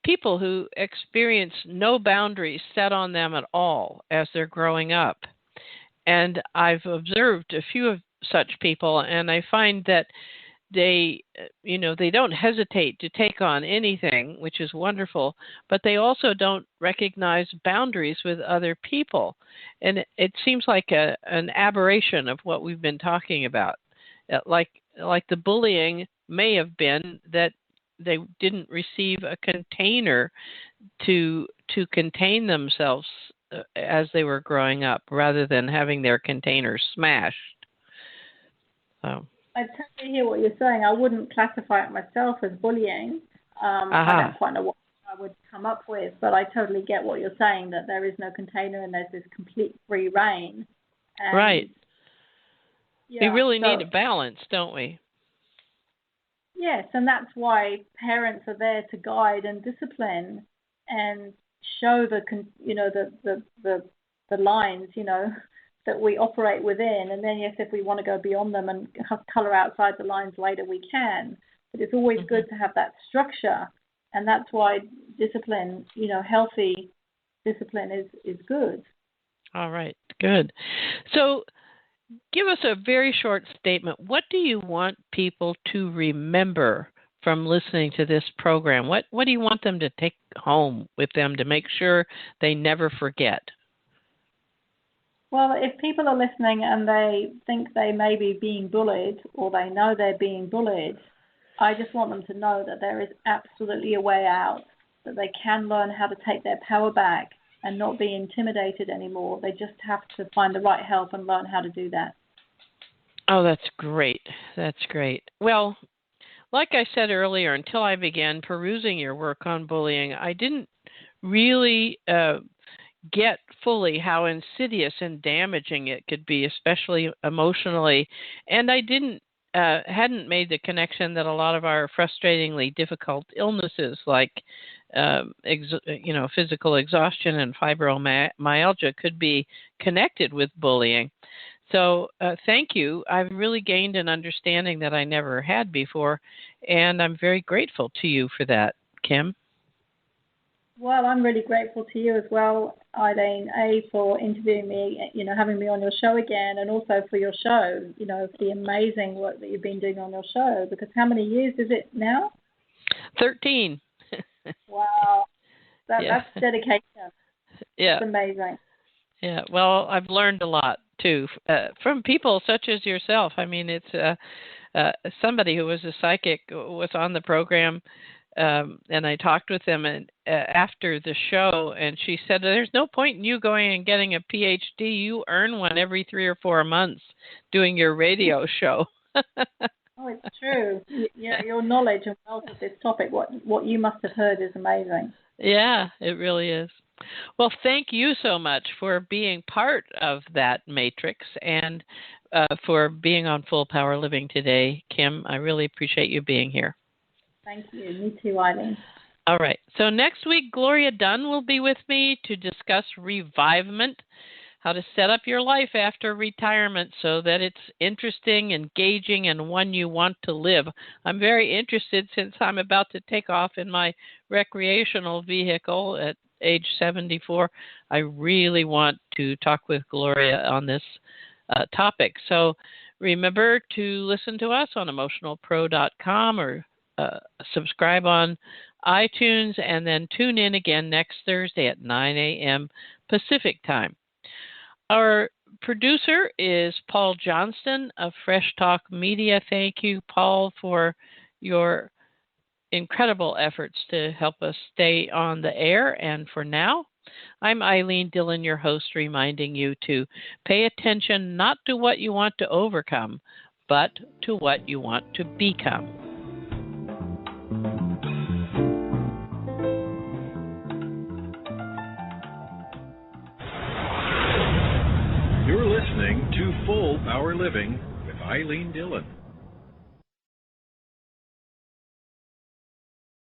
people who experience no boundaries set on them at all as they're growing up. And I've observed a few of such people, and I find that they don't hesitate to take on anything, which is wonderful, but they also don't recognize boundaries with other people. And it seems like an aberration of what we've been talking about. Like the bullying may have been that they didn't receive a container to contain themselves as they were growing up, rather than having their containers smashed. So I totally hear what you're saying. I wouldn't classify it myself as bullying. I don't quite know what I would come up with, but I totally get what you're saying, that there is no container and there's this complete free reign. And, right. Yeah, we really need a balance, don't we? Yes, and that's why parents are there to guide and discipline and show the lines, that we operate within, and then yes, if we want to go beyond them and color outside the lines later, we can. But it's always good to have that structure, and that's why discipline, healthy discipline is good. All right, good. So give us a very short statement. What do you want people to remember from listening to this program? What do you want them to take home with them to make sure they never forget? Well, if people are listening and they think they may be being bullied or they know they're being bullied, I just want them to know that there is absolutely a way out, that they can learn how to take their power back and not be intimidated anymore. They just have to find the right help and learn how to do that. Oh, that's great. That's great. Well, like I said earlier, until I began perusing your work on bullying, I didn't really get fully how insidious and damaging it could be, especially emotionally. And I hadn't made the connection that a lot of our frustratingly difficult illnesses like physical exhaustion and fibromyalgia could be connected with bullying. So thank you. I've really gained an understanding that I never had before, and I'm very grateful to you for that, Kim. Well, I'm really grateful to you as well, Ilene, for interviewing me, having me on your show again, and also for your show, the amazing work that you've been doing on your show, because how many years is it now? 13. Wow. That's dedication. Yeah. It's amazing. Yeah, well, I've learned a lot, too, from people such as yourself. I mean, it's somebody who was a psychic was on the program, and I talked with them after the show, and she said, there's no point in you going and getting a PhD. You earn one every 3 or 4 months doing your radio show. Oh, it's true. Your knowledge and wealth of this topic, what you must have heard is amazing. Yeah, it really is. Well, thank you so much for being part of that matrix and for being on Full Power Living today, Kim. I really appreciate you being here. Thank you. Me too, Ilene. All right. So next week, Gloria Dunn will be with me to discuss revivement, how to set up your life after retirement so that it's interesting, engaging, and one you want to live. I'm very interested since I'm about to take off in my recreational vehicle at age 74. I really want to talk with Gloria on this topic. So remember to listen to us on emotionalpro.com or subscribe on iTunes, and then tune in again next Thursday at 9 a.m. Pacific time. Our producer is Paul Johnston of Fresh Talk Media. Thank you, Paul, for your incredible efforts to help us stay on the air. And for now, I'm Ilene Dillon, your host, reminding you to pay attention not to what you want to overcome, but to what you want to become. You're listening to Full Power Living with Ilene Dillon.